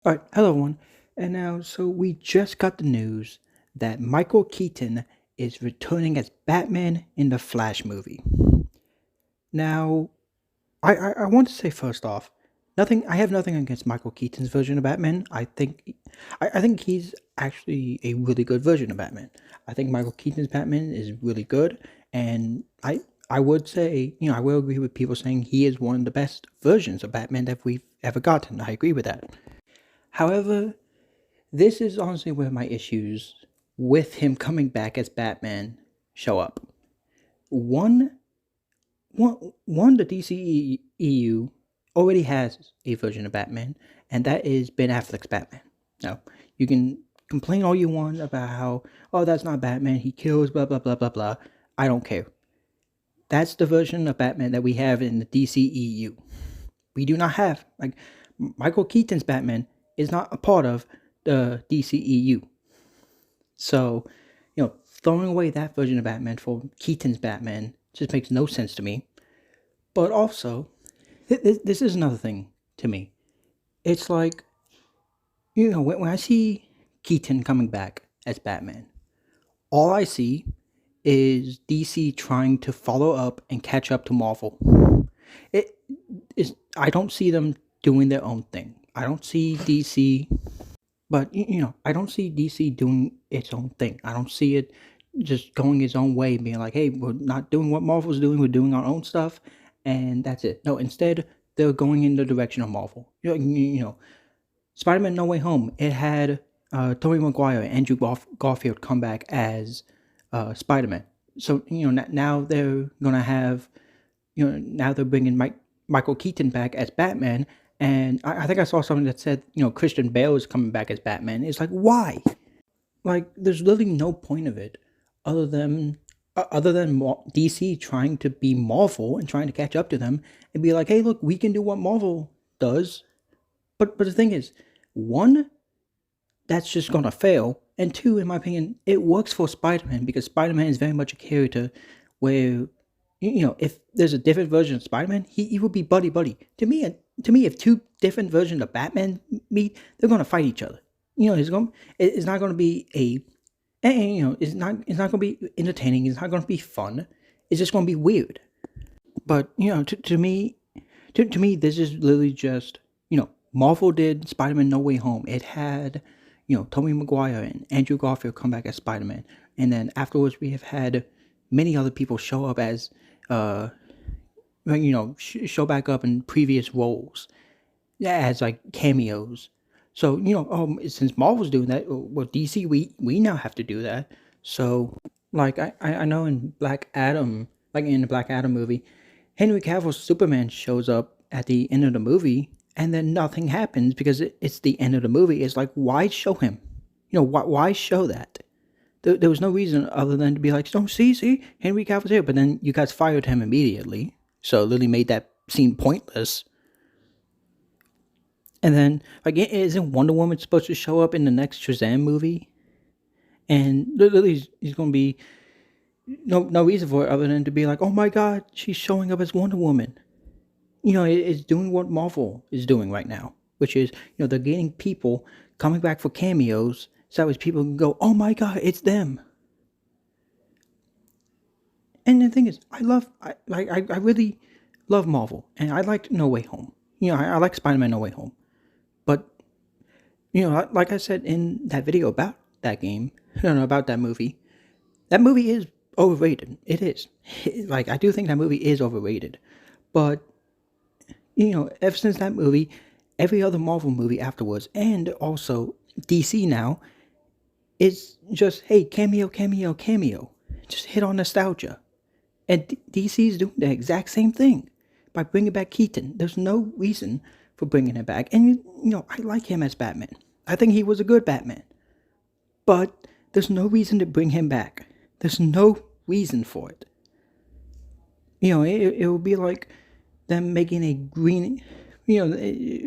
All right, hello everyone. And now, so we just got the news that Michael Keaton is returning as Batman in the Flash movie. Now, I want to say first off, nothing. I have nothing against Michael Keaton's version of Batman. I think he's actually a really good version of Batman. I think Michael Keaton's Batman is really good, and I would say, I will agree with people saying he is one of the best versions of Batman that we've ever gotten. I agree with that. However, this is honestly where my issues with him coming back as Batman show up. One, the DC EU already has a version of Batman, and that is Ben Affleck's Batman. Now, you can complain all you want about how, oh, that's not Batman, he kills, blah, blah, blah, blah, blah. I don't care. That's the version of Batman that we have in the DC EU. We do not have, like, Michael Keaton's Batman is not a part of the DC EU. So, throwing away that version of Batman for Keaton's Batman just makes no sense to me. But also, this is another thing to me. It's like, when I see Keaton coming back as Batman, all I see is DC trying to follow up and catch up to Marvel. It is. I don't see them doing their own thing. I don't see DC. But I don't see DC doing its own thing. I don't see it just going its own way, being like, "Hey, we're not doing what Marvel's doing. We're doing our own stuff, and that's it." No, instead they're going in the direction of Marvel. Spider-Man: No Way Home. It had Tobey Maguire and Andrew Garfield come back as Spider-Man. So now they're gonna have now they're bringing Michael Keaton back as Batman, and I think I saw something that said, Christian Bale is coming back as Batman. It's like, why? Like, there's literally no point of it, other than DC trying to be Marvel and trying to catch up to them and be like, hey, look, we can do what Marvel does. But the thing is, one, that's just gonna fail, and two, in my opinion, it works for Spider-Man because Spider-Man is very much a character where if there's a different version of Spider-Man, he would be buddy buddy. To me, if two different versions of Batman meet, they're gonna fight each other. It's not gonna be it's not gonna be entertaining. It's not gonna be fun. It's just gonna be weird. But to me, this is literally just Marvel did Spider-Man: No Way Home. It had Tobey Maguire and Andrew Garfield come back as Spider-Man, and then afterwards we have had many other people show up as show back up in previous roles as like cameos. So since Marvel's doing that, well, DC we now have to do that. So like I know in Black Adam, like in the Black Adam movie, Henry Cavill's Superman shows up at the end of the movie, and then nothing happens because it's the end of the movie. It's like, why show him? Why show that? There was no reason other than to be like, "Oh, see, Henry Cavill's here," but then you guys fired him immediately, so literally made that scene pointless. And then, like, isn't Wonder Woman supposed to show up in the next Shazam movie? And literally, he's going to be no reason for it other than to be like, "Oh my God, she's showing up as Wonder Woman." It's doing what Marvel is doing right now, which is they're getting people coming back for cameos, so as people can go, "Oh my God, it's them." And the thing is, I really love Marvel, and I liked No Way Home. I like Spider-Man: No Way Home, but like I said in that video about that game, about that movie is overrated. It is. Like, I do think that movie is overrated, but ever since that movie, every other Marvel movie afterwards, and also DC now, is just, hey, cameo, cameo, cameo. Just hit on nostalgia. And DC is doing the exact same thing by bringing back Keaton. There's no reason for bringing him back. And, I like him as Batman. I think he was a good Batman. But there's no reason to bring him back. There's no reason for it. It would be like them making a green, it would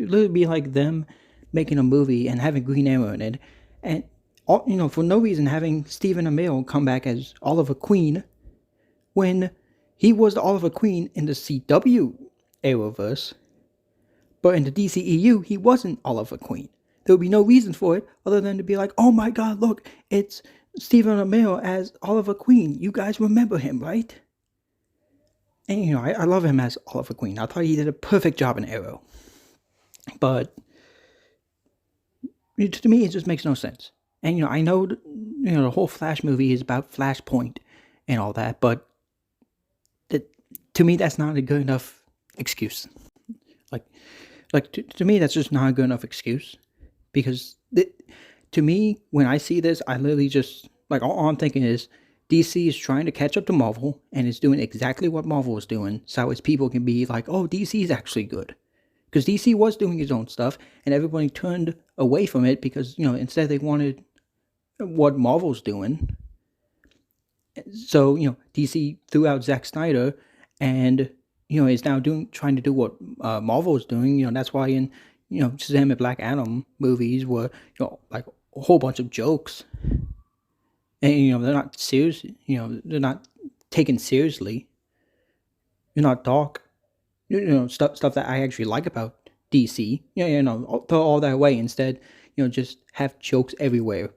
literally be like them making a movie and having Green Arrow in it. And, for no reason having Stephen Amell come back as Oliver Queen when he was the Oliver Queen in the CW Arrowverse, but in the DCEU he wasn't Oliver Queen there would be no reason for it other than to be like, oh my God, look, it's Stephen Amell as Oliver Queen. You guys remember him, right? And I love him as Oliver Queen. I thought he did a perfect job in Arrow. But to me, it just makes no sense. And I know the whole Flash movie is about Flashpoint and all that, but to me, that's not a good enough excuse. Like, to me, that's just not a good enough excuse, because to me, when I see this, I literally just all I'm thinking is DC is trying to catch up to Marvel and is doing exactly what Marvel is doing, so its people can be like, oh, DC is actually good. Because DC was doing its own stuff, and everybody turned away from it because, instead they wanted what Marvel's doing. So, DC threw out Zack Snyder and, is now trying to do what Marvel is doing. That's why in, Shazam and Black Adam movies were, like a whole bunch of jokes. And, they're not serious, they're not taken seriously. They're not dark. Stuff that I actually like about DC. Throw all that away. Instead, just have jokes everywhere.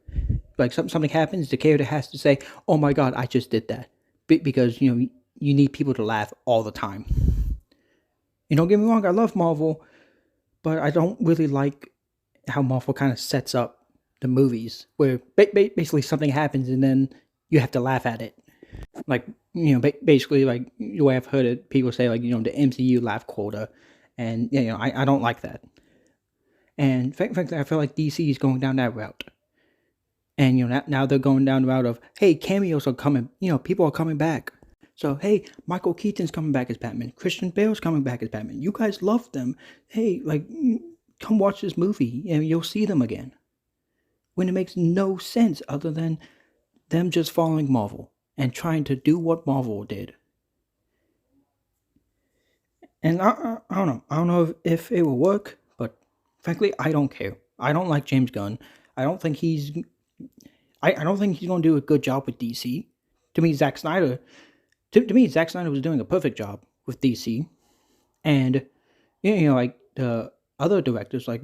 Like something happens, the character has to say, "Oh my God, I just did that," because you need people to laugh all the time. Don't get me wrong, I love Marvel, but I don't really like how Marvel kind of sets up the movies, where basically something happens and then you have to laugh at it. Like basically, like the way I've heard it, people say the MCU laugh quota, and I don't like that. And frankly, I feel like DC is going down that route. And now they're going down the route of, hey, cameos are coming. People are coming back. So hey, Michael Keaton's coming back as Batman. Christian Bale's coming back as Batman. You guys love them. Hey, come watch this movie and you'll see them again. When it makes no sense other than them just following Marvel and trying to do what Marvel did. And I don't know. I don't know if it will work, but frankly, I don't care. I don't like James Gunn. I don't think he's going to do a good job with DC. To me, Zack Snyder was doing a perfect job with DC. And, like the other directors, I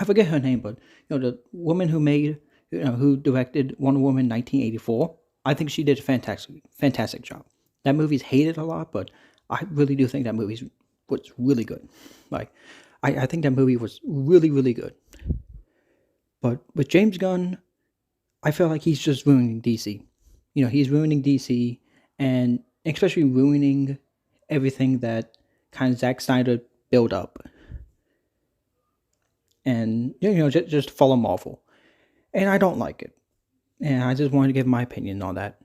forget her name, but, the woman who directed Wonder Woman 1984, I think she did a fantastic job. That movie's hated a lot, but I really do think that movie was really good. I think that movie was really, really good. But with James Gunn, I feel like he's just ruining DC. He's ruining DC, and especially ruining everything that kind of Zack Snyder built up. And, just follow Marvel. And I don't like it. And I just wanted to give my opinion on that.